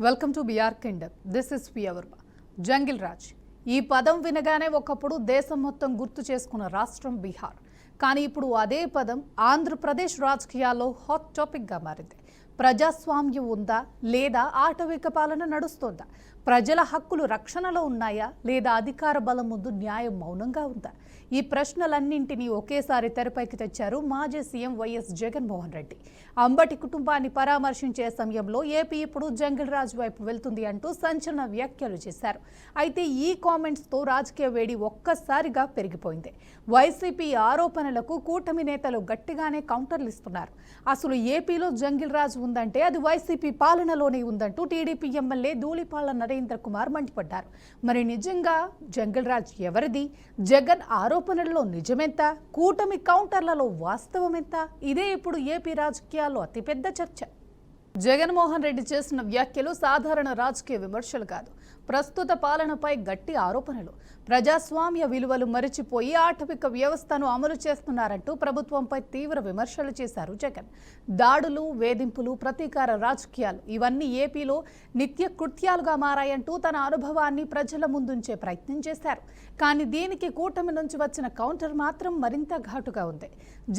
Welcome to BR kingdom. This is Piya Varma. Jungle raj ఈ పదం వినగానే ఒకప్పుడు దేశం మొత్తం గుర్తు చేసుకున్న రాష్ట్రం బీహార్. కానీ ఇప్పుడు అదే పదం ఆంధ్రప్రదేశ్ రాజకీయాల్లో హాట్ టాపిక్గా మారింది. ప్రజాస్వామ్యం ఉందా లేదా ఆటవిక పాలన నడుస్తోందా? ప్రజల హక్కులు రక్షణలో ఉన్నాయా లేదా అధికార బలం ముందు న్యాయం మౌనంగా ఉందా? ఈ ప్రశ్నలన్నింటినీ ఒకేసారి తెరపైకి తెచ్చారు మాజీ సీఎం వైఎస్ జగన్మోహన్ రెడ్డి. అంబటి కుటుంబాన్ని పరామర్శించే సమయంలో ఏపీ ఇప్పుడు జంగిల్ రాజ్ వైపు వెళ్తుంది అంటూ సంచలన వ్యాఖ్యలు చేశారు. అయితే ఈ కామెంట్స్తో రాజకీయ వేడి ఒక్కసారిగా పెరిగిపోయింది. వైసీపీ ఆరోపణలకు కూటమి నేతలు గట్టిగానే కౌంటర్లు ఇస్తున్నారు. అసలు ఏపీలో జంగిల్ రాజ్ ఉందంటే అది వైసీపీ పాలనలోనే ఉందంటూ టీడీపీ ఎమ్మెల్యే ధూళిపాళ్ల నరేంద్ర కుమార్ మండిపడ్డారు. మరి నిజంగా జంగిల్ రాజ్ ఎవరిది? జగన్ ఆరోపణల్లో నిజమెంత? కూటమి కౌంటర్లలో వాస్తవమెంత? ఇదే ఇప్పుడు ఏపీ రాజకీయాల్లో అతిపెద్ద చర్చ. జగన్మోహన్ రెడ్డి చేసిన వ్యాఖ్యలు సాధారణ రాజకీయ విమర్శలు కాదు, ప్రస్తుత పాలనపై గట్టి ఆరోపణలు. ప్రజాస్వామ్య విలువలు మరిచిపోయి ఆటవిక వ్యవస్థను అమలు చేస్తున్నారంటూ ప్రభుత్వంపై తీవ్ర విమర్శలు చేశారు జగన్. దాడులు, వేధింపులు, ప్రతీకార రాజకీయాలు ఇవన్నీ ఏపీలో నిత్య కృత్యాలుగా మారాయంటూ తన అనుభవాన్ని ప్రజల ముందుంచే ప్రయత్నం చేశారు. కానీ దీనికి కూటమి నుంచి వచ్చిన కౌంటర్ మాత్రం మరింత ఘాటుగా ఉంది.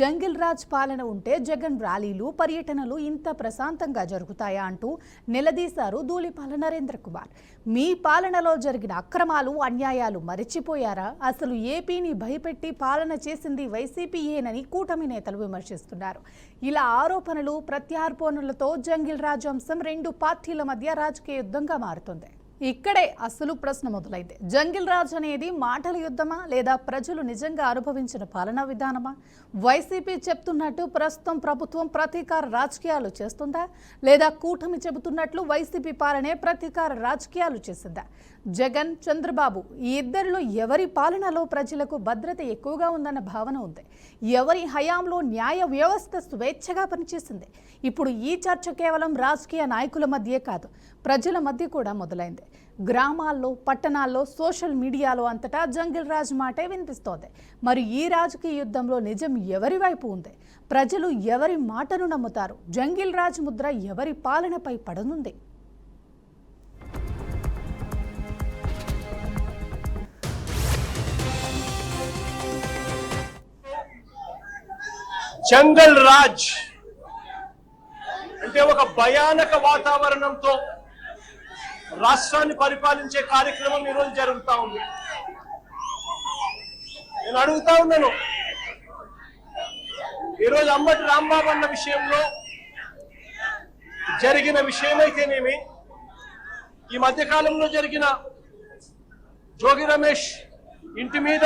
జంగిల్ రాజ్ పాలన ఉంటే జగన్ ర్యాలీలు, పర్యటనలు ఇంత ప్రశాంతంగా జరుగుతాయా అంటూ నిలదీశారు ధూళిపాళ్ల నరేంద్ర కుమార్. మీ పాలనలో జరిగిన అక్రమాలు, అన్యాయాలు మరిచిపోయారా? అసలు ఏపీని భయపెట్టి పాలన చేసింది వైసీపీయేనని కూటమి నేతలు విమర్శిస్తున్నారు. ఇలా ఆరోపణలు, ప్రత్యారోపణలతో జంగిల్ రాజ్ అంశం రెండు పార్టీల మధ్య రాజకీయ యుద్ధంగా మారుతుంది. ఇక్కడే అసలు ప్రశ్న మొదలైంది. జంగిల్ రాజ్ అనేది మాటల యుద్ధమా లేదా ప్రజలు నిజంగా అనుభవించిన పాలనా విధానమా? వైసీపీ చెప్తున్నట్టు ప్రస్తుతం ప్రభుత్వం ప్రతీకార రాజకీయాలు చేస్తుందా లేదా కూటమి చెబుతున్నట్లు వైసీపీ పాలనే ప్రతీకార రాజకీయాలు చేసిందా? జగన్, చంద్రబాబు ఈ ఇద్దరిలో ఎవరి పాలనలో ప్రజలకు భద్రత ఎక్కువగా ఉందన్న భావన ఉంది? ఎవరి హయాంలో న్యాయ వ్యవస్థ స్వేచ్ఛగా పనిచేసింది? ఇప్పుడు ఈ చర్చ కేవలం రాజకీయ నాయకుల మధ్యే కాదు, ప్రజల మధ్య కూడా మొదలైంది. గ్రామాల్లో, పట్టణాల్లో, సోషల్ మీడియాలో అంతటా జంగిల్ రాజ్ మాటే వినిపిస్తోంది. మరి ఈ రాజకీయ యుద్ధంలో నిజం ఎవరి వైపు ఉంది? ప్రజలు ఎవరి మాటను నమ్ముతారు? జంగిల్ రాజ్ ముద్ర ఎవరి పాలనపై పడనుంది? జంగల్ రాజ్ అంటే ఒక భయానక వాతావరణంతో రాష్ట్రాన్ని పరిపాలించే కార్యక్రమం ఈరోజు జరుగుతూ ఉంది. నేను అడుగుతా ఉన్నాను, ఈరోజు అంబటి రాంబాబు అన్న విషయంలో జరిగిన విషయమైతేనేమి, ఈ మధ్యకాలంలో జరిగిన జోగి రమేష్ ఇంటి మీద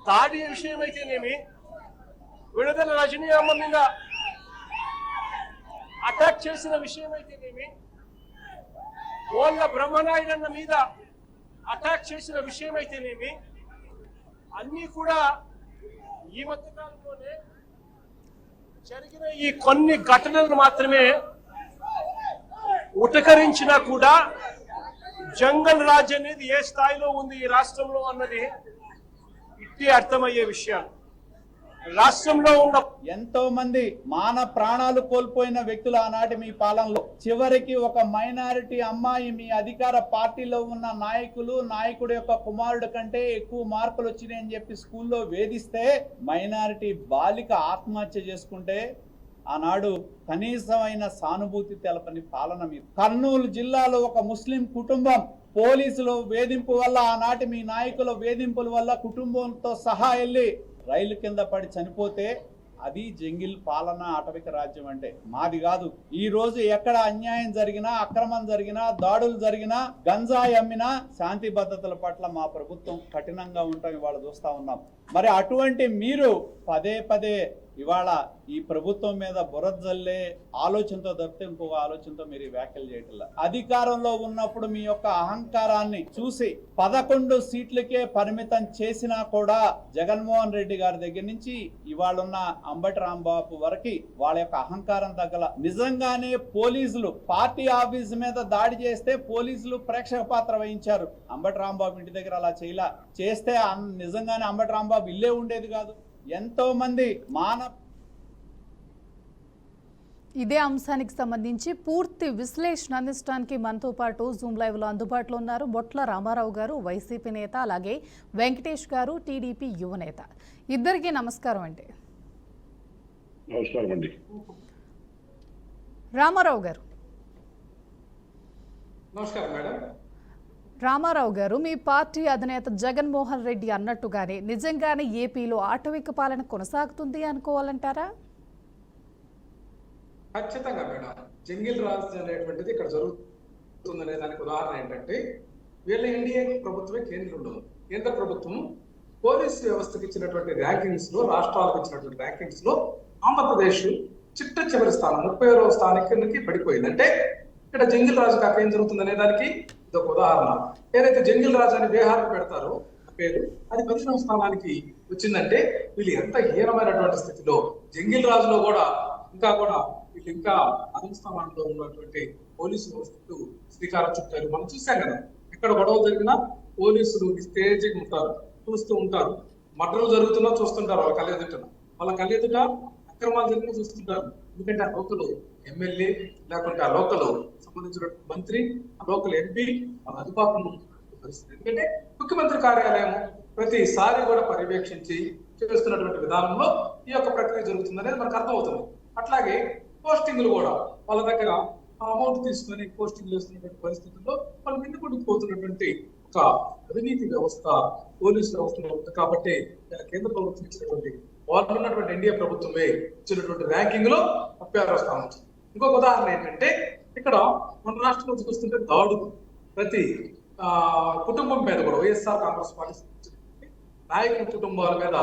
దాడి విషయమైతేనేమి, విడుదల రజనీ అమ్మ మీద అటాక్ చేసిన విషయమైతేనేమి, ఓళ్ళ బ్రహ్మనాయుడన్న మీద అటాక్ చేసిన విషయమైతేనేమి, అన్నీ కూడా ఈ మధ్యకాలంలోనే జరిగిన ఈ కొన్ని ఘటనలను మాత్రమే ఉటకరించినా కూడా జంగల్ రాజ్ అనేది ఏ స్థాయిలో ఉంది ఈ రాష్ట్రంలో అన్నది ఇట్టి అర్థమయ్యే విషయాలు. రాష్ట్రంలో ఉన్న ఎంతో మంది మాన ప్రాణాలు కోల్పోయిన వ్యక్తులు ఆనాటి మీ పాలనలో, చివరికి ఒక మైనారిటీ అమ్మాయి మీ అధికార పార్టీలో ఉన్న నాయకుడి యొక్క కుమారుడు కంటే ఎక్కువ మార్కులు వచ్చినాయని చెప్పి స్కూల్లో వేధిస్తే మైనారిటీ బాలిక ఆత్మహత్య చేసుకుంటే ఆనాడు కనీసమైన సానుభూతి తెలపని పాలన మీద. కర్నూలు జిల్లాలో ఒక ముస్లిం కుటుంబం పోలీసులు వేధింపు వల్ల, ఆనాటి మీ నాయకుల వేధింపుల వల్ల కుటుంబంతో సహా వెళ్ళి రైలు కింద పడి చనిపోతే అది జంగిల్ పాలన, ఆటవిక రాజ్యం అంటే. మాది కాదు. ఈ రోజు ఎక్కడ అన్యాయం జరిగినా, అక్రమం జరిగినా, దాడులు జరిగినా, గంజాయి అమ్మినా శాంతి భద్రతల పట్ల మా ప్రభుత్వం కఠినంగా ఉంటాం ఇవాళ చూస్తా ఉన్నాం. మరి అటువంటి మీరు పదే పదే ఇవాళ ఈ ప్రభుత్వం మీద బురద జల్లే ఆలోచనతో తప్పితే ఇంకొక ఆలోచనతో మీరు వ్యాఖ్యలు చేయట్లా. అధికారంలో ఉన్నప్పుడు మీ యొక్క అహంకారాన్ని చూసి 11 సీట్లకే పరిమితం చేసినా కూడా జగన్మోహన్ రెడ్డి గారి దగ్గర నుంచి ఇవాళ ఉన్న అంబటి రాంబాబు వరకు వాళ్ళ యొక్క అహంకారం తగ్గల. నిజంగానే పోలీసులు పార్టీ ఆఫీస్ మీద దాడి చేస్తే పోలీసులు ప్రేక్షక పాత్ర వహించారు. అంబటి రాంబాబు ఇంటి దగ్గర అలా చేస్తే నిజంగానే అంబటి రాంబాబు ఇల్లే ఉండేది కాదు. ఎంతో మంది ఇదే అంశానికి సంబంధించి పూర్తి విశ్లేషణ అందించడానికి మనతో పాటు జూమ్ లైవ్ లో అందుబాటులో ఉన్నారు బొట్ల రామారావు గారు, వైసీపీ నేత, అలాగే వెంకటేష్ గారు, టీడీపీ యువ నేత. ఇద్దరికీ నమస్కారం అండి. నమస్కారం అండి. రామారావు గారు. నమస్కారం మేడం. రామారావు గారు, మీ పార్టీ అధినేత జగన్మోహన్ రెడ్డి అన్నట్టుగానే నిజంగానే ఏపీలో ఆటవిక పాలన కొనసాగుతుంది అనుకోవాలంటారా? ఖచ్చితంగా మేడం. జంగిల్ రాజ్ అనేటువంటిది ఇక్కడ జరుగుతుందనే దానికి ఉదాహరణ ఏంటంటే, వీళ్ళ ఎన్డీఏ ప్రభుత్వమే కేంద్రంలో, కేంద్ర ప్రభుత్వం పోలీస్ వ్యవస్థకి ఇచ్చినటువంటి ర్యాంకింగ్స్ లో, రాష్ట్రాలకు ఇచ్చినటువంటి ర్యాంకింగ్స్ లో ఆంధ్రప్రదేశ్ చిట్ట చివరి స్థానం 31వ స్థానానికి పడిపోయింది. అంటే ఇక్కడ జంగిల్ రాజు కాక ఏం జరుగుతుందనే దానికి ఇదొక ఉదాహరణ. ఏదైతే జంగిల్ రాజు అని బీహార్కి పెడతారో పేరు, అది 15వ స్థానానికి వచ్చిందంటే వీళ్ళు ఎంత హీనమైనటువంటి స్థితిలో, జంగిల్ రాజులో కూడా వీళ్ళు ఇంకా అదన స్థానంలో ఉన్నటువంటి పోలీసు వ్యవస్థకు శ్రీకారం చుట్టారు. మనం చూసాం కదా, ఎక్కడ గొడవ జరిగినా పోలీసులు స్టేజింగ్ ఉంటారు, చూస్తూ ఉంటారు. మర్డర్లు జరుగుతున్నా చూస్తుంటారు, వాళ్ళ కళ్ళెదుట అక్రమాలు జరిగినా చూస్తుంటారు. ఎందుకంటే ఆ లోకల్ ఎమ్మెల్యే, లేకుంటే ఆ లోకల్ సంబంధించిన మంత్రి, ఆ లోకల్ ఎంపీ వాళ్ళ అధిపాపం పరిస్థితి. ఎందుకంటే ముఖ్యమంత్రి కార్యాలయం ప్రతిసారి కూడా పర్యవేక్షించి చేస్తున్నటువంటి విధానంలో ఈ యొక్క ప్రక్రియ జరుగుతుందనేది మనకు అర్థమవుతుంది. అట్లాగే పోస్టింగ్లు కూడా వాళ్ళ దగ్గర అమౌంట్ తీసుకొని పోస్టింగ్లు వేస్తున్నటువంటి పరిస్థితుల్లో వాళ్ళు మిండిపడిపోతున్నటువంటి ఒక అవినీతి వ్యవస్థ, పోలీసు వ్యవస్థలో ఉంది. కాబట్టి కేంద్ర ప్రభుత్వం ఇచ్చినటువంటి, వాళ్ళు ఉన్నటువంటి ఎన్డీఏ ప్రభుత్వమే ఇచ్చినటువంటి ర్యాంకింగ్ లో 36వ స్థానం వచ్చింది. ఇంకొక ఉదాహరణ ఏంటంటే, ఇక్కడ మన రాష్ట్రంలో చూస్తుంటే దాడులు ప్రతి కుటుంబం మీద కూడా వైఎస్ఆర్ కాంగ్రెస్ పార్టీ నాయకుల కుటుంబాల మీద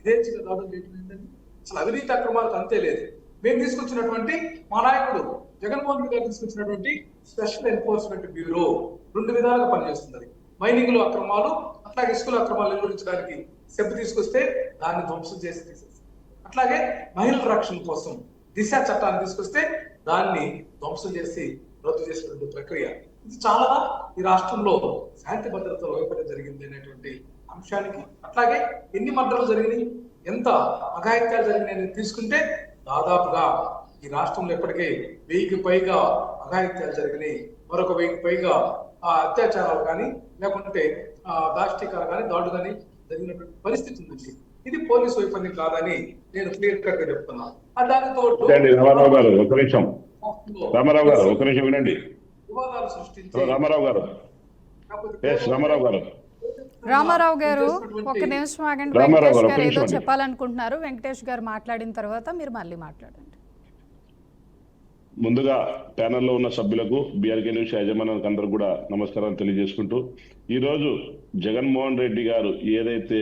ఇదే చిన్న దాడులు చేయడం ఏంటంటే, అసలు అవినీతి అక్రమాలకు అంతే లేదు. మేము తీసుకొచ్చినటువంటి, మా నాయకుడు జగన్మోహన్ రెడ్డి గారు తీసుకొచ్చినటువంటి స్పెషల్ ఎన్ఫోర్స్మెంట్ బ్యూరో 2 విధాలుగా పనిచేస్తుంది. మైనింగ్ లో అక్రమాలు, అట్లాగే ఇసుకల అక్రమాలు నిర్వహించడానికి సెబ్ తీసుకొస్తే దాన్ని ధ్వంసం చేసి తీసేస్తారు. అట్లాగే మహిళల రక్షణ కోసం దిశ చట్టాన్ని తీసుకొస్తే దాన్ని ధ్వంసం చేసి రద్దు చేసినటువంటి ప్రక్రియ. ఇది చాలా ఈ రాష్ట్రంలో శాంతి భద్రత వైఫల్యం జరిగింది అనేటువంటి అంశానికి, అట్లాగే ఎన్ని మర్డర్లు జరిగినాయి, ఎంత అఘాయిత్యాలు జరిగినాయి తీసుకుంటే దాదాపుగా ఈ రాష్ట్రంలో ఇప్పటికే 1000కి పైగా అఘాయిత్యాలు జరిగినాయి. మరొక 1000కి పైగా అత్యాచారాలు కానీ, లేకుంటే దాష్టికాలు కానీ, దాడులు కానీ జరిగినటువంటి పరిస్థితి ఉంది. ఇది పోలీసు వైఫల్యం కాదని నేను క్లియర్ కట్ గా చెప్తున్నాను. దానితో రామారావు గారు ఒక నిమిషం వినండి. వివాదాలు సృష్టించి రామారావు గారు ఒక నిమిషం ఆగండి. వెంకటేష్ గారు ఏదో చెప్పాలనుకుంటున్నారు. వెంకటేష్ గారు మాట్లాడిన తర్వాత మీరు మళ్ళీ మాట్లాడండి. ముందుగా ప్యానెల్లో ఉన్న సభ్యులకు, బీఆర్కే న్యూస్ యాజమాన్యానికి అందరూ కూడా నమస్కారాలు తెలియజేసుకుంటూ, ఈరోజు జగన్మోహన్ రెడ్డి గారు ఏదైతే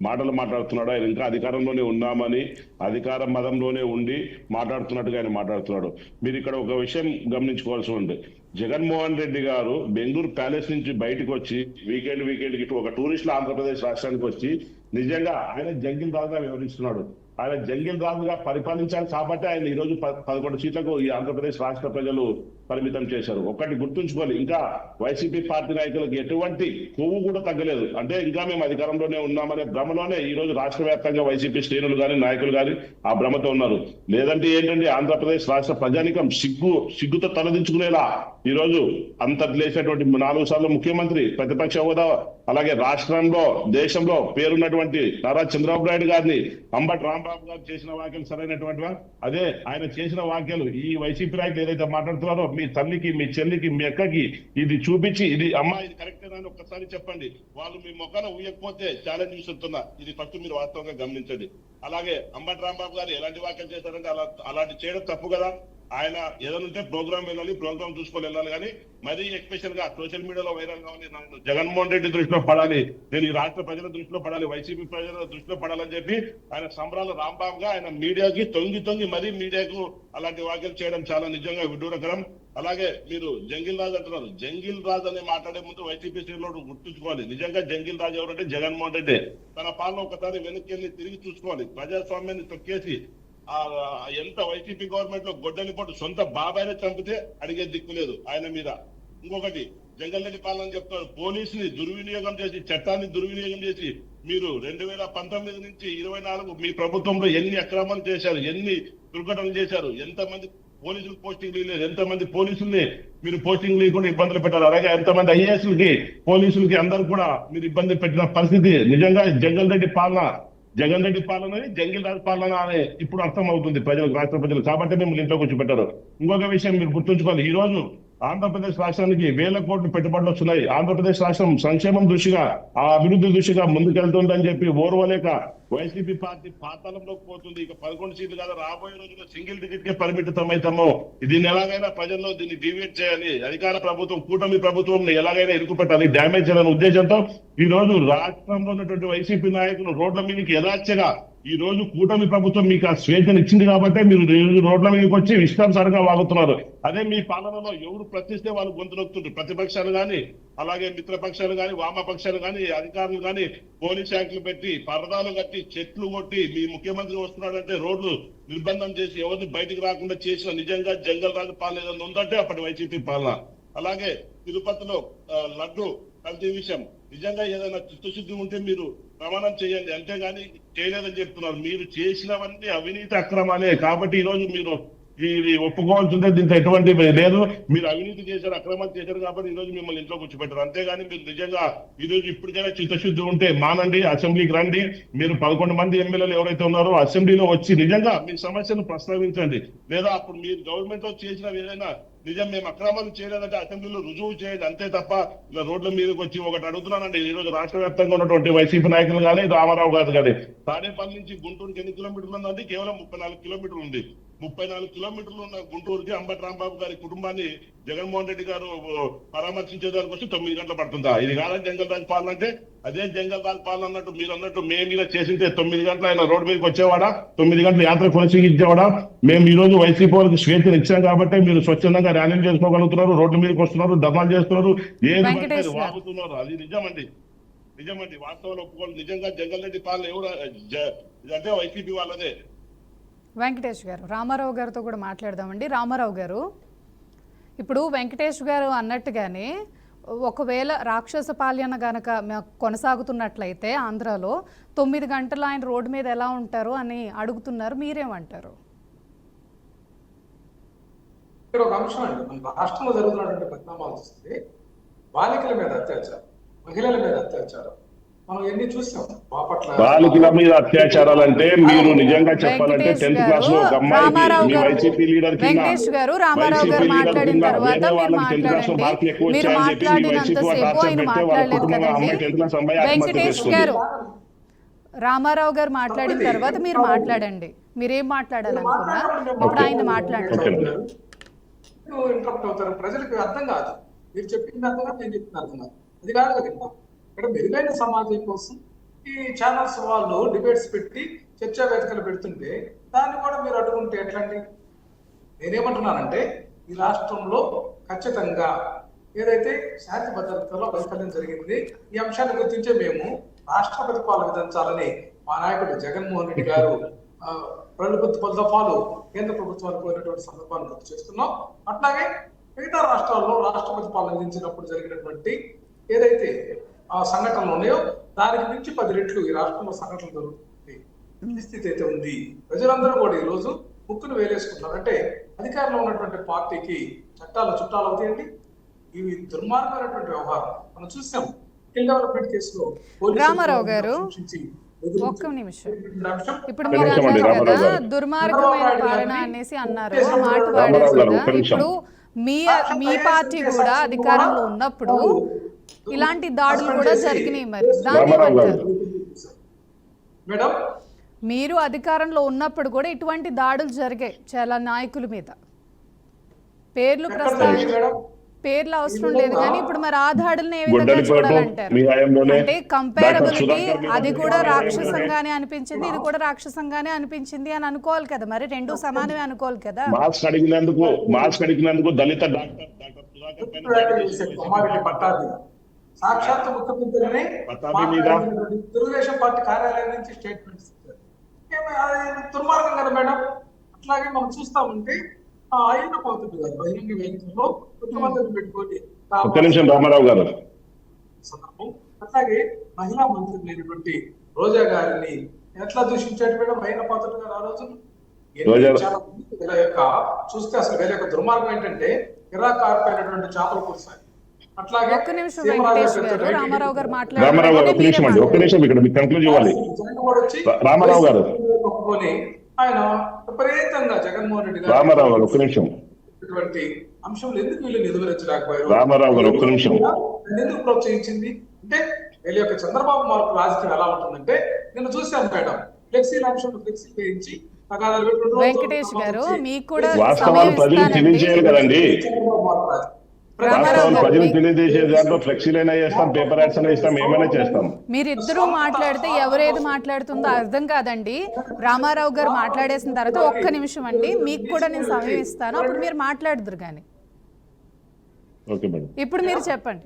మాటలు మాట్లాడుతున్నాడో, ఆయన ఇంకా అధికారంలోనే ఉన్నామని, అధికార మదంలోనే ఉండి మాట్లాడుతున్నట్టుగా ఆయన మాట్లాడుతున్నాడు. మీరు ఇక్కడ ఒక విషయం గమనించుకోవాల్సి ఉంది. జగన్మోహన్ రెడ్డి గారు బెంగళూరు ప్యాలెస్ నుంచి బయటకు వచ్చి వీకెండ్ ఇటు ఒక టూరిస్టులు ఆంధ్రప్రదేశ్ రాష్ట్రానికి వచ్చి నిజంగా ఆయన జంగిల్ రాజుగా వ్యవహరిస్తున్నాడు. ఆయన జంగిల్ రాజుగా పరిపాలించాలి కాబట్టి ఆయన ఈరోజు 11 సీట్లకు ఈ ఆంధ్రప్రదేశ్ రాష్ట్ర ప్రజలు పరిమితం చేశారు. ఒకటి గుర్తుంచుకోవాలి, ఇంకా వైసీపీ పార్టీ నాయకులకు ఎటువంటి కొవ్వు కూడా తగ్గలేదు. అంటే ఇంకా మేము అధికారంలోనే ఉన్నామనే భ్రమలోనే ఈ రోజు రాష్ట్ర వ్యాప్తంగా వైసీపీ శ్రేణులు కానీ, నాయకులు కానీ ఆ భ్రమతో ఉన్నారు. లేదంటే ఏంటంటే ఆంధ్రప్రదేశ్ రాష్ట్ర ప్రజానికం సిగ్గుతో తలదించుకునేలా ఈ రోజు అంతర్లేసినటువంటి 4 సార్లు ముఖ్యమంత్రి, ప్రతిపక్ష హోదా, అలాగే రాష్ట్రంలో, దేశంలో పేరున్నటువంటి నారా చంద్రబాబు నాయుడు గారిని అంబటి రాంబాబు గారు చేసిన వ్యాఖ్యలు సరైనటువంటివా? అదే ఆయన చేసిన వ్యాఖ్యలు ఈ వైసీపీ నాయకులు ఏదైతే మాట్లాడుతున్నారో, మీ తల్లికి, మీ చెల్లికి, మీ అక్కకి ఇది చూపించి, ఇది అమ్మా ఇది కరెక్టేనా అని ఒక్కసారి చెప్పండి. వాళ్ళు మీ మొక్కన ఊయకపోతే ఛాలెంజ్ విసురుతున్నా. ఇది ఫస్ట్ మీరు వాస్తవంగా గమనించండి. అలాగే అంబటి రాంబాబు గారు ఎలాంటి వ్యాఖ్యలు చేశారంటే, అలాంటి చేయడం తప్పు కదా. ఆయన ఏదైనా ప్రోగ్రామ్ వెళ్ళాలి, ప్రోగ్రామ్ చూసుకొని వెళ్ళాలి. కానీ మరీ ఎక్స్పెషల్ గా సోషల్ మీడియాలో వైరల్ కావాలి, జగన్మోహన్ రెడ్డి దృష్టిలో పడాలి, నేను ఈ రాష్ట్ర ప్రజల దృష్టిలో పడాలి, వైసీపీ ప్రజల దృష్టిలో పడాలని చెప్పి ఆయన సంబరాల రాంబాబుగా ఆయన మీడియాకి తొంగి మరీ మీడియాకు అలాంటి వ్యాఖ్యలు చేయడం చాలా నిజంగా విడ్డూరకరం. అలాగే మీరు జంగిల్ రాజు అంటున్నారు. జంగిల్ రాజు అని మాట్లాడే ముందు వైసీపీ శ్రేణులు గుర్తుంచుకోవాలి, నిజంగా జంగిల్ రాజు ఎవరంటే జగన్మోహన్ రెడ్డి. తన పాలన ఒకసారి వెనక్కి వెళ్ళి తిరిగి చూసుకోవాలి. ప్రజాస్వామ్యాన్ని తొక్కేసి ఎంత వైసీపీ గవర్నమెంట్ లో గొడ్డలి పట్టు సొంత బాబాయినే చంపితే అడిగే దిక్కు లేదు ఆయన మీద. ఇంకొకటి జంగల్ రెడ్డి పాలన చెప్తారు, పోలీసుని దుర్వినియోగం చేసి, చట్టాన్ని దుర్వినియోగం చేసి మీరు 2019 నుంచి 24 మీ ప్రభుత్వంలో ఎన్ని అక్రమాలు చేశారు, ఎన్ని దుర్ఘటనలు చేశారు, ఎంతమంది పోలీసులు పోస్టింగ్ లేదు, ఎంతమంది పోలీసుల్ని మీరు పోస్టింగ్ లేకుండా ఇబ్బందులు పెట్టారు, అలాగే ఎంతమంది ఐఏఎస్లకి పోలీసులకి అందరూ కూడా మీరు ఇబ్బంది పెట్టిన పరిస్థితి. నిజంగా జగన్ రెడ్డి పాలన జంగిల్ రాజ్ పాలన అని ఇప్పుడు అర్థం అవుతుంది ప్రజలకు, రాష్ట్ర ప్రజలు. కాబట్టి మిమ్మల్ని ఇంట్లో కూర్చోబెట్టారు. ఇంకొక విషయం మీరు గుర్తుంచుకోవాలి, ఈ రోజు ఆంధ్రప్రదేశ్ రాష్ట్రానికి వేల కోట్ల పెట్టుబడులు వస్తున్నాయి. ఆంధ్రప్రదేశ్ రాష్ట్రం సంక్షేమం దృష్టిగా, ఆ అభివృద్ధి దృష్టిగా ముందుకెళ్తుందని చెప్పి ఓర్వలేక వైసీపీ పార్టీ పాతాళంలోకి పోతుంది. ఇక 11 సీట్లు కాదు, రాబోయే రోజుల్లో సింగిల్ డిజిట్ కే పరిమితమవుతాము. దీన్ని ఎలాగైనా ప్రజల్లో దీన్ని డివేట్ చేయాలి, అధికార ప్రభుత్వం కూటమి ప్రభుత్వం ఎలాగైనా ఇరుకు పెట్టాలి, డ్యామేజ్ చేయాలనే ఉద్దేశంతో ఈ రోజు రాష్ట్రంలో ఉన్నటువంటి వైసీపీ నాయకులు రోడ్ల మీదకి యథాచ్ఛగా, ఈ రోజు కూటమి ప్రభుత్వం మీకు ఆ స్వేచ్ఛను ఇచ్చింది కాబట్టి మీరు రోడ్ల మీదకి వచ్చి ఇష్టానుసారంగా వాగుతున్నారు. అదే మీ పాలనలో ఎవరు ప్రశ్నిస్తే వాళ్ళు గొంతు నొక్కుతుంటారు. ప్రతిపక్షాలు కానీ, అలాగే మిత్రపక్షాలు కానీ, వామపక్షాలు కానీ, అధికారులు కానీ పోలీస్ శాఖలు పెట్టి పరదాలు కట్టి చెట్లు కొట్టి మీ ముఖ్యమంత్రి వస్తున్నాడంటే రోడ్లు నిర్బంధం చేసి ఎవరిని బయటికి రాకుండా చేసిన నిజంగా జంగల్ రాజు పాలన ఏదైనా ఉందంటే అప్పటి వైసీపీ పాలన. అలాగే తిరుపతిలో లడ్డు కల్తీ విషయం, నిజంగా ఏదైనా చిత్తశుద్ధి ఉంటే మీరు ప్రమాణం చేయండి, అంతేగాని చేయలేదని చెప్తున్నారు. మీరు చేసినవన్నీ అవినీతి అక్రమాలే. కాబట్టి ఈ రోజు మీరు ఇది ఒప్పుకోవాల్సిందే, దీంట్లో ఎటువంటి లేదు. మీరు అవినీతి చేశారు, అక్రమాలు చేశారు కాబట్టి ఈ రోజు మిమ్మల్ని ఇంట్లో కూర్చోబెట్టారు. అంతేగాని మీరు నిజంగా ఈ రోజు ఇప్పటికైనా చిత్తశుద్ధి ఉంటే మానండి, అసెంబ్లీకి రండి. మీరు 11 మంది ఎమ్మెల్యేలు ఎవరైతే ఉన్నారో అసెంబ్లీలో వచ్చి నిజంగా మీ సమస్యను ప్రస్తావించండి. లేదా అప్పుడు మీరు గవర్నమెంట్ లో చేసిన ఏదైనా నిజం మేము అక్రమాలు చేయలేదంటే అసెంబ్లీలో రుజువు చేయండి, అంతే తప్ప ఇలా రోడ్ల మీదకి వచ్చి ఒకటి అడుగుతున్నానండి. ఈ రోజు రాష్ట్ర వ్యాప్తంగా ఉన్నటువంటి వైసీపీ నాయకులు కానీ, రామారావు గారు కానీ, తాడేపల్లి నుంచి గుంటూరుకి ఎన్ని కిలోమీటర్లు ఉందండి? కేవలం 34 కిలోమీటర్లు ఉంది. 34 కిలోమీటర్లు ఉన్న గుంటూరుకి అంబటి రాంబాబు గారి కుటుంబాన్ని జగన్మోహన్ రెడ్డి గారు పరామర్శించేదానికి వచ్చి 9 గంటలు పడుతుందా? ఇది కాదని జంగల్ రాజ్ పాలన అంటే? అదే జంగల్ రాజ్ పాలన అన్నట్టు మీరు అన్నట్టు మేము మీద చేసింటే 9 గంటలు ఆయన రోడ్డు మీదకి వచ్చేవాడా? 9 గంటల యాత్ర కొనసాగించేవాడా? మేము ఈ రోజు వైసీపీ వాళ్ళకి స్వేచ్ఛను ఇచ్చాం కాబట్టి మీరు స్వచ్ఛందంగా ర్యాలీలు చేసుకోగలుగుతున్నారు, రోడ్డు మీదకి వస్తున్నారు, ధర్నాలు చేస్తున్నారు, ఏది వాగుతున్నారు. అది నిజమండి, వాస్తవాలు ఒప్పుకోవాలి. నిజంగా జగన్ రెడ్డి పాలన ఎవరు అంటే వైసీపీ వాళ్ళదే. వెంకటేష్ గారు, రామారావు గారితో కూడా మాట్లాడదామండి. రామారావు గారు, ఇప్పుడు వెంకటేష్ గారు అన్నట్టుగానే ఒకవేళ రాక్షస పాలన గనక కొనసాగుతున్నట్లయితే ఆంధ్రాలో 9 గంటలు ఆయన రోడ్డు మీద ఎలా ఉంటారు అని అడుగుతున్నారు, మీరేమంటారు? ఇక్కడ ఒక అంశం అండి, మన రాష్ట్రంలో జరుగుతున్నటువంటి పరిణామాలు చూస్తే బాలికల మీద అత్యాచారం, మహిళల మీద అత్యాచారం మనం ఎన్ని చూసాం. బాలికల మీద అత్యాచారాలంటే మీరు నిజంగా చెప్పాలంటే 10th క్లాస్ లో ఒక అమ్మాయికి మీ వైసీపీ లీడర్ వెంకటేష్ గారు, రామారావు గారు మాట్లాడిన తర్వాత మీరు మాట్లాడండి. మీరు మాట్లాడినంతసేపు ఆయన మాట్లాడలేదు కదండి. వెంకటేష్ గారు, రామారావు గారు మాట్లాడిన తర్వాత మీరు మాట్లాడండి. మీరేం మాట్లాడాలనుకున్నా ఇప్పుడు ఆయన మాట్లాడండి. ఇంటరప్ట్ అవుతారు, ప్రజలకు అర్థం కాదు. మీరు చెప్పింది అర్థం కాదు, నేను చెప్పింది అర్థం కాదు. అది కాదు కదా, ఇక్కడ మెరుగైన సమాజం కోసం ఈ ఛానల్స్ వాళ్ళు డిబేట్స్ పెట్టి చర్చా వేదికలు పెడుతుంటే దాన్ని కూడా మీరు అడుగుంటే ఎట్లాంటి? నేనేమంటున్నానంటే ఈ రాష్ట్రంలో ఖచ్చితంగా ఏదైతే శాంతి భద్రతలో వైఫల్యం జరిగింది, ఈ అంశాన్ని గుర్తించే మేము రాష్ట్రపతి పాలన విధించాలని మా నాయకుడు జగన్మోహన్ రెడ్డి గారు పలు దఫాలు కేంద్ర ప్రభుత్వానికి కోరినటువంటి సందర్భాన్ని గుర్తు చేస్తున్నాం. అట్లాగే మిగతా రాష్ట్రాల్లో రాష్ట్రపతి పాలన విధించినప్పుడు జరిగినటువంటి ఏదైతే ఆ సంఘటనలు ఉన్నాయో దానికి మించి 10 రెట్లు ఈ రాష్ట్రంలో సంఘటనలు జరుగుతుంది పరిస్థితి అయితే ఉంది. ప్రజలందరూ కూడా ఈ రోజు ముక్కును వేలేసుకుంటారు. అంటే అధికారంలో ఉన్నటువంటి పార్టీకి చుట్టాలు అవుతాయండి. ఇవి దుర్మార్గమైనటువంటి వ్యవహారం మనం చూసాం. స్కిల్ డెవలప్మెంట్ కేసులో రామారావు గారు ఒక్క నిమిషం, ఇప్పుడు మీరు అన్నారు కదా దుర్మార్గమైన పాలన అనేసి అన్నారు, ఆ మాట వాడారు కదా. ఇప్పుడు మీ పార్టీ కూడా అధికారంలో ఉన్నప్పుడు ఇలాంటి దాడులు కూడా జరిగినాయి, మరి దాన్ని ఏమంటారు? మీరు అధికారంలో ఉన్నప్పుడు కూడా ఇటువంటి దాడులు జరిగాయి చాలా నాయకుల మీద. పేర్లు అవసరం లేదు కానీ ఇప్పుడు మరి ఆ దాడులను ఏ విధంగా చూడాలంటారు? అంటే కంపారబిలిటీ అది కూడా రాక్షసంగానే అనిపించింది, ఇది కూడా రాక్షసంగానే అనిపించింది అని అనుకోవాలి కదా, మరి రెండు సమానమే అనుకోవాలి కదా. మాస్క్ అడిగినందుకు దళిత సాక్షాత్ ముఖ్యమంత్రిని తెలుగుదేశం పార్టీ కార్యాలయం నుంచి స్టేట్మెంట్ ఇస్తారు. దుర్మార్గం కదా మేడం. అట్లాగే మనం చూస్తామంటే అయ్యన్న పాత్రుడు గారు బహిరంగ వేదికల్లో ముఖ్యమంత్రిని పెట్టుకొని రామారావు గారు అట్లాగే మహిళా మంత్రి అయినటువంటి రోజా గారిని ఎట్లా దూషించాడు మేడం మహిళా పాత్ర గారు ఆ రోజు చాలా వీళ్ళ యొక్క చూస్తే అసలు వీళ్ళ యొక్క దుర్మార్గం ఏంటంటే ఇరాక్ కారిపోయినటువంటి చేపల పులుసు. అట్లాగే ఒక్క నిమిషం వెంకటేష్ గారు, రామారావు గారు రామారావు గారు ఒక్క నిమిషం అండి, ఒక్క నిమిషం ఇక్కడ మీకు కంక్లూజ్ ఇవ్వాలి. రామారావు గారు ఆయన విపరీతంగా జగన్మోహన్ రెడ్డి రామారావు గారు ఒక్క నిమిషం, ఇటువంటి అంశంలో ఎందుకు వీళ్ళు నిలువరించలేకపోయారు? రామారావు గారు ఒక్క నిమిషం, ఎందుకు ప్రోత్సహించింది అంటే వీళ్ళ యొక్క చంద్రబాబు మార్పు రాజకీయం ఎలా ఉంటుందంటే నేను చూశాను మేడం, ఫ్లెక్సీల అంశంలో ఫ్లెక్సీ వేయించి వెంకటేష్ గారు మీకు కూడా వాస్తవాలు ప్రజలు తెలియజేయాలి కదండి. చంద్రబాబు మార్పు రాజకీయం వాస్తవాలు ప్రజలు తెలియజేసే దాంట్లో ఫ్లెక్సీలైనా చేస్తాం, పేపర్ యాడ్స్ అయినా ఇస్తాం, ఏమైనా చేస్తాం. మీరిద్దరూ మాట్లాడితే ఎవరేది మాట్లాడుతుందో అర్థం కాదండి. రామారావు గారు మాట్లాడేసిన తర్వాత ఒక్క నిమిషం అండి, మీకు కూడా నేను సమయం ఇస్తాను, అప్పుడు మీరు మాట్లాడుదురు కానీ. ఓకే మేడం, ఇప్పుడు మీరు చెప్పండి.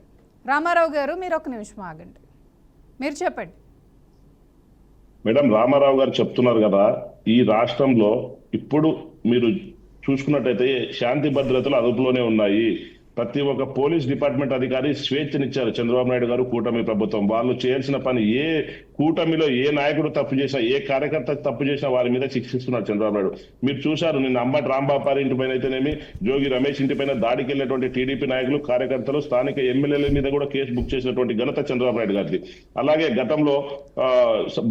రామారావు గారు మీరు ఒక్క నిమిషం ఆగండి, మీరు చెప్పండి. మేడం రామారావు గారు చెప్తున్నారు కదా, ఈ రాష్ట్రంలో ఇప్పుడు మీరు చూసుకున్నట్టయితే శాంతి భద్రతలు అదుపులోనే ఉన్నాయి. ప్రతి ఒక్క పోలీస్ డిపార్ట్మెంట్ అధికారి స్వేచ్ఛనిచ్చారు చంద్రబాబు నాయుడు గారు, కూటమి ప్రభుత్వం. వాళ్ళు చేయాల్సిన పని, ఏ కూటమిలో ఏ నాయకుడు తప్పు చేసినా, ఏ కార్యకర్త తప్పు చేసినా వారి మీద శిక్షిస్తున్నారు చంద్రబాబు నాయుడు. మీరు చూశారు నిన్న అంబటి రాంబాపారి ఇంటి పైన అయితేనేమి, జోగి రమేష్ ఇంటి పైన దాడికి వెళ్ళినటువంటి టీడీపీ నాయకులు, కార్యకర్తలు, స్థానిక ఎమ్మెల్యేల మీద కూడా కేసు బుక్ చేసినటువంటి ఘనత చంద్రబాబు నాయుడు గారిది. అలాగే గతంలో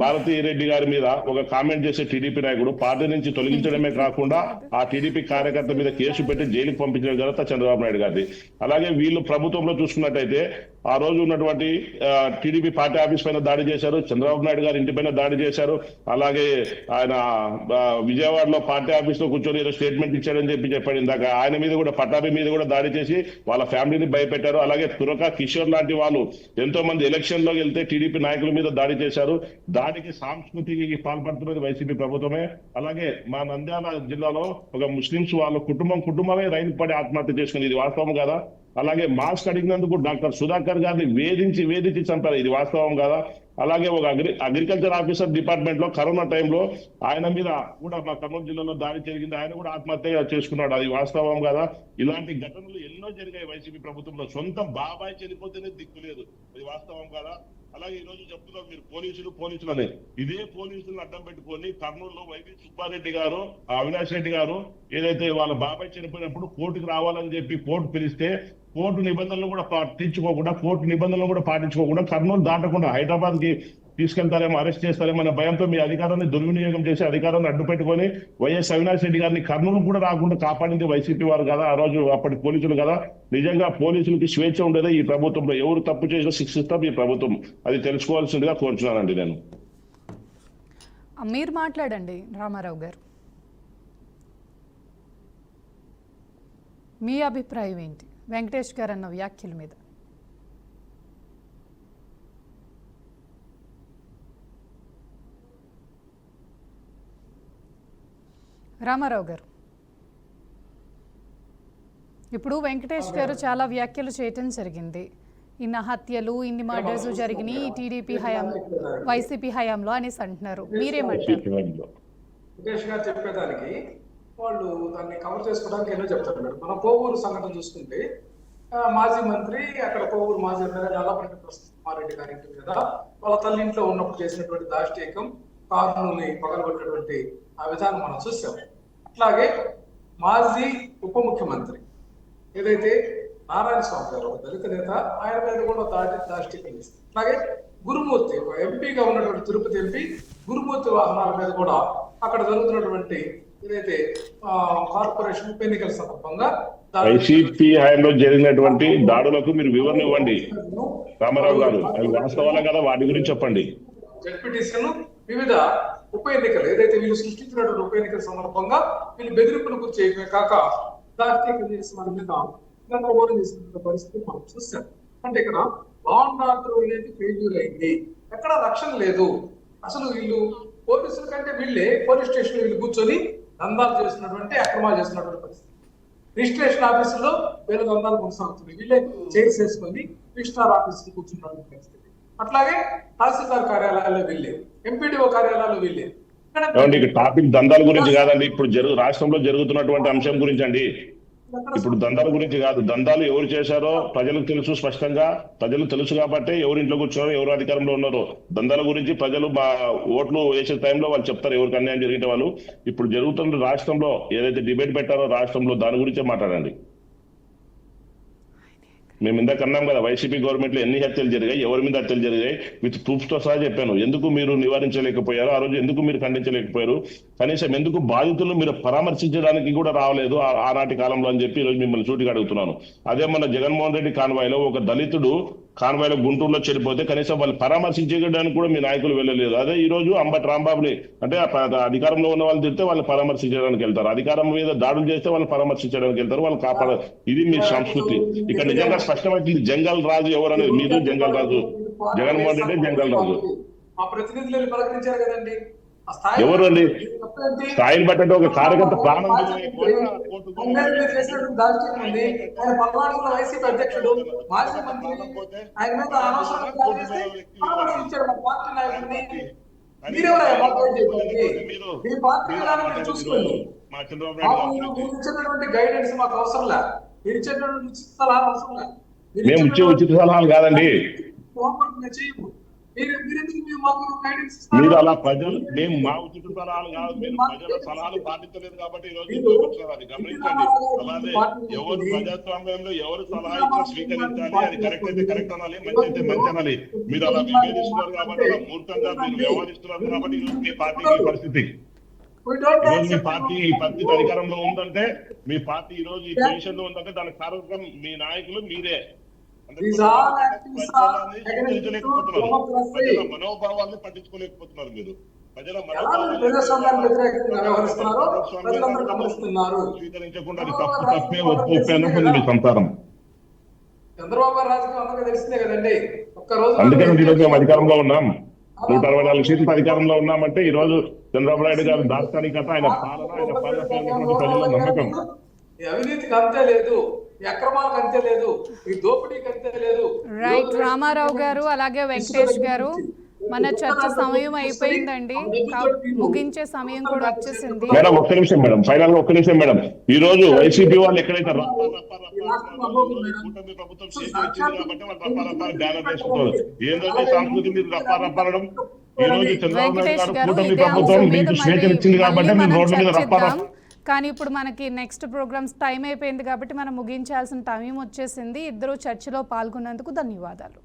భారతీ రెడ్డి గారి మీద ఒక కామెంట్ చేసే టీడీపీ నాయకుడు పార్టీ నుంచి తొలగించడమే కాకుండా ఆ టీడీపీ కార్యకర్త మీద కేసు పెట్టి జైలుకి పంపించిన ఘనత చంద్రబాబు నాయుడు గారిది. అలాగే వీళ్ళు ప్రభుత్వంలో చూసుకున్నట్టయితే ఆ రోజు ఉన్నటువంటి టీడీపీ పార్టీ ఆఫీస్ పైన దాడి చేశారు, చంద్రబాబు నాయుడు గారి ఇంటి పైన దాడి చేశారు. అలాగే ఆయన విజయవాడలో పార్టీ ఆఫీస్ లో కూర్చొని ఏదో స్టేట్మెంట్ ఇచ్చాడని చెప్పాడు ఇందాక, ఆయన మీద కూడా పట్టాభి మీద కూడా దాడి చేసి వాళ్ళ ఫ్యామిలీని భయపెట్టారు. అలాగే తురక కిషోర్ లాంటి వాళ్ళు ఎంతో మంది ఎలక్షన్ లో వెళ్తే టీడీపీ నాయకుల మీద దాడి చేశారు. దాడికి సంస్కృతికి పాల్పడుతున్నది వైసీపీ ప్రభుత్వమే. అలాగే మా నంద్యాల జిల్లాలో ఒక ముస్లింస్ వాళ్ళ కుటుంబమే రైలు పడి ఆత్మహత్య చేసుకుంది, ఇది వాస్తవం కదా. అలాగే మాస్క్ అడిగినందుకు డాక్టర్ సుధాకర్ గారిని వేధించి చంపారు, ఇది వాస్తవం కదా. అలాగే ఒక అగ్రికల్చర్ ఆఫీసర్ డిపార్ట్మెంట్ లో కరోనా టైంలో ఆయన మీద కూడా మా కర్నూలు జిల్లాలో దాడి జరిగింది, ఆయన కూడా ఆత్మహత్య చేసుకున్నాడు, అది వాస్తవం కదా. ఇలాంటి ఘటనలు ఎన్నో జరిగాయి వైసీపీ ప్రభుత్వంలో. సొంతం బాబాయ్ చనిపోతేనే దిక్కు లేదు, అది వాస్తవం కదా. అలాగే ఈ రోజు చెప్తున్నారు మీరు పోలీసులు అని, ఇదే పోలీసులను అడ్డం పెట్టుకొని కర్నూలులో వైవి సుబ్బారెడ్డి గారు, అవినాష్ రెడ్డి గారు ఏదైతే వాళ్ళ బాబాయ్ చనిపోయినప్పుడు కోర్టుకు రావాలని చెప్పి కోర్టు పిలిస్తే కోర్టు నిబంధనలు కూడా పాటించుకోకుండా కర్నూలు దాటకుండా హైదరాబాద్ కి తీసుకెళ్తారేమో, అరెస్ట్ చేస్తారేమో అనే భయంతో మీ అధికారాన్ని దుర్వినియోగం చేసి అధికారాన్ని అడ్డు పెట్టుకొని వైఎస్ అవినాష్ రెడ్డి గారిని కర్నూలు కూడా రాకుండా కాపాడింది వైసీపీ వారు కదా, ఆ రోజు అప్పటి పోలీసులు కదా. నిజంగా పోలీసులకి స్వేచ్ఛ ఉండేదే ఈ ప్రభుత్వంలో, ఎవరు తప్పు చేసినా శిక్షిస్తాం ఈ ప్రభుత్వం, అది తెలుసుకోవాల్సిందిగా కోరుచున్నానండి నేను. మీరు మాట్లాడండి రామారావు గారు, మీ అభిప్రాయం ఏంటి వెంకటేష్ గారు అన్న వ్యాఖ్యల మీద? రామారావు గారు, ఇప్పుడు వెంకటేష్ గారు చాలా వ్యాఖ్యలు చేయటం జరిగింది, ఇన్ని హత్యలు, ఇన్ని మర్డర్స్ జరిగినాయి టీడీపీ హయాం, వైసీపీ హయాంలో అనేసి అంటున్నారు, మీరేమంటారు? వెంకటేష్ గారు చెప్పేదానికి వాళ్ళు దాన్ని కవర్ చేసుకోవడానికి ఎన్నో చెప్తారు మేడం. మనం కోవూరు సంఘటన చూసుకుంటే మాజీ మంత్రి, అక్కడ కోవూరు మాజీ ఎమ్మెల్యే నల్లపరెడ్డి కుమారెడ్డి గారి ఇంటి మీద వాళ్ళ తల్లి ఇంట్లో ఉన్నప్పుడు చేసినటువంటి దాష్టీకం, కారుని పగలగొట్టినటువంటి ఆ విధానం మనం చూసాం. అట్లాగే మాజీ ఉప ముఖ్యమంత్రి ఏదైతే నారాయణ స్వామి గారు, ఒక దళిత నేత, ఆయన మీద కూడా దాష్టీకం చేస్తారు. అట్లాగే గురుమూర్తి, ఒక ఎంపీగా ఉన్నటువంటి తిరుపతి ఎంపీ గురుమూర్తి వాహనాల మీద కూడా అక్కడ జరుగుతున్నటువంటి ఏదైతే కార్పొరేషన్ ఉప ఎన్నికల సందర్భంగా వైసీపీ హయాంలో జరిగినటువంటి దాడులకు మీరు వివరణ ఇవ్వండి రామారావు గారు, అవి వాస్తవాలే కదా, వాటి గురించి చెప్పండి. జడ్పీటీసీలను వివిధ ఉప ఎన్నికలు ఏదైతే వీళ్ళు సృష్టించినటువంటి ఉప ఎన్నికల సందర్భంగా వీళ్ళు బెదిరింపులు గురి చేయడమే కాక దాష్టీకం చేసి మన మీద ఓరం చేసిన పరిస్థితి మనం చూసాం. అంటే ఇక్కడ లా అండ్ ఆర్డర్ అనేది ఫెయిల్యూర్ అయింది, ఎక్కడ రక్షణ లేదు. అసలు వీళ్ళు పోలీసుల కంటే వీళ్ళే పోలీస్ స్టేషన్ వీళ్ళు కూర్చొని దందాలు చేసినటువంటి, అక్రమాలు చేసినటువంటి పరిస్థితి. రిజిస్ట్రేషన్ ఆఫీసులో వీళ్ళ దందాలు కొనసాగుతుంది, వీళ్ళే చైర్స్ వేసుకొని రిజిస్ట్రార్ ఆఫీసుకి కూర్చున్నటువంటి పరిస్థితి. అట్లాగే తహసీల్దార్ కార్యాలయాల్లో వీళ్ళే, ఎంపీడీఓ కార్యాలయాల్లో వీళ్ళే. టాపిక్ దందాల గురించి కాదండి, ఇప్పుడు రాష్ట్రంలో జరుగుతున్నటువంటి అంశం గురించి అండి. ఇప్పుడు దందాల గురించి కాదు, దందాలు ఎవరు చేశారో ప్రజలకు తెలుసు స్పష్టంగా. ప్రజలు తెలుసు కాబట్టి ఎవరు ఇంట్లో కూర్చున్నారో, ఎవరు అధికారంలో ఉన్నారో. దందాల గురించి ప్రజలు మా ఓట్లు వేసే టైంలో వాళ్ళు చెప్తారు ఎవరికి అన్యాయం జరిగితే వాళ్ళు. ఇప్పుడు జరుగుతున్న రాష్ట్రంలో ఏదైతే డిబేట్ పెట్టారో రాష్ట్రంలో దాని గురించే మాట్లాడండి. మేము ఇందాక అన్నాం కదా, వైసీపీ గవర్నమెంట్ లో ఎన్ని హత్యలు జరిగాయి, ఎవరి మీద హత్యలు జరిగాయి, విత్ ప్రూఫ్స్ తో సహా చెప్పాను. ఎందుకు మీరు నివారించలేకపోయారు, ఆ రోజు ఎందుకు మీరు ఖండించలేకపోయారు, కనీసం ఎందుకు బాధితులు మీరు పరామర్శించడానికి కూడా రావలేదు ఆనాటి కాలంలో అని చెప్పి ఈరోజు మిమ్మల్ని సూటిగా అడుగుతున్నాను. అదే మన జగన్మోహన్ రెడ్డి కాన్వాయ్లో ఒక దళితుడు కాన్వాయ్లో గుంటూరులో చెడిపోతే కనీసం వాళ్ళు పరామర్శించడానికి కూడా మీ నాయకులు వెళ్ళలేదు. అదే ఈ రోజు అంబటి రాంబాబుని అంటే అధికారంలో ఉన్న వాళ్ళు తిడితే వాళ్ళు పరామర్శించడానికి వెళ్తారు, అధికారం మీద దాడులు చేస్తే వాళ్ళు పరామర్శించడానికి వెళ్తారు, వాళ్ళు కాపాడ. ఇది మీ సంస్కృతి. ఇక్కడ నిజంగా స్పష్టమైంది జంగల్ రాజు ఎవరనేది. మీరు జంగల్ రాజు, జగన్మోహన్ రెడ్డి జంగల్ రాజు. మా ప్రతినిధులు పలకరించారు కదండి. ఎవరు అండి స్థాయిని బట్టి ఒక కార్యకర్త ప్రాణం వైసీపీ అధ్యక్షుడు మాజీ మంత్రి ఆయన మీద అనవసరంగా పరామర్శించారు మా పార్టీ నాయకుడిని. మీ పార్టీ విధానం చూసుకోండి. మీరు ఇచ్చినటువంటి గైడెన్స్ మాకు అవసరం లే, మీరు ఇచ్చేటువంటి ఉచిత సలహాలు అవసరం లే. మేము ఇచ్చే ఉచిత సలహాలు కాదండి. మీరు అలా ప్రజలు మేము మా ఉచిత సలహాలు కాదు, మీరు ప్రజల సలహాలు పాటించలేదు కాబట్టి ఈ రోజు అది గమనించండి. అలాగే ఎవరు ప్రజాస్వామ్యంలో ఎవరు సలహా ఇచ్చినా స్వీకరించాలి, అది కరెక్ట్ అయితే కరెక్ట్ అనాలి, మంచి అయితే మంచి అనాలి. మీరు అలా విభేదిస్తున్నారు కాబట్టి, అలా మూర్ఖంగా మీరు వ్యవహరిస్తున్నారు కాబట్టి ఈరోజు మీ పార్టీ పరిస్థితి. ఈరోజు మీ పార్టీ ఈ పరిస్థితి అధికారంలో ఉందంటే, మీ పార్టీ ఈ రోజు ఈ పొజిషన్ లో ఉందంటే దానికి కారణం మీ నాయకులు మీరే. మనోభావాన్ని పట్టించుకోలేకపోతున్నారు మీరు. స్వీకరించకుండా అది తప్పు తప్పే ఒప్పు ఒప్పే అన్నప్పుడు మీ సంసారం. చంద్రబాబు గారు రాజకీయం అందరికీ తెలిసిందే కదండి. అందుకని ఈరోజు మేము అధికారంలో ఉన్నాం. 164 సీట్లతో అధికారంలో ఉన్నామంటే ఈ రోజు చంద్రబాబు నాయుడు గారు దార్శనికత, ఆయన పాలన, ఆయన పాలన ప్రజల నమ్మకం. అవినీతికి అంతే లేదు, ఈ అక్రమాలకు అంతే లేదు, ఈ దోపిడీకి అంతే లేదు. రైట్ రామారావు గారు, అలాగే వెంకటేష్ గారు, మన చర్చ సమయం అయిపోయిందండి, ముగించే సమయం కూడా వచ్చేసింది. మేడం ఒక్క నిమిషం మేడం, ఫైనల్ గా ఒక్క నిమిషం మేడం. ఈ రోజు వైసీపీ వాళ్ళు ఎక్కడైతే కూటమి ప్రభుత్వం చేసి వచ్చింది కాబట్టి వాళ్ళు రప్పారప్పాలు బ్యానర్ వేసుకుంటారు. ఏంటంటే సంస్కృతి మీరు రప్పారప్పడం. ఈ రోజు చంద్రబాబు నాయుడు గారు కూటమి ప్రభుత్వం మీకు స్వేచ్ఛనిచ్చింది కాబట్టి మీరు రోడ్ల మీద రప్పారప్ప. కానీ ఇప్పుడు మనకి నెక్స్ట్ ప్రోగ్రామ్స్ టైం అయిపోయింది కాబట్టి మనం ముగించాల్సిన టైం వచ్చేసింది. ఇద్దరు చర్చలో పాల్గొన్నందుకు ధన్యవాదాలు.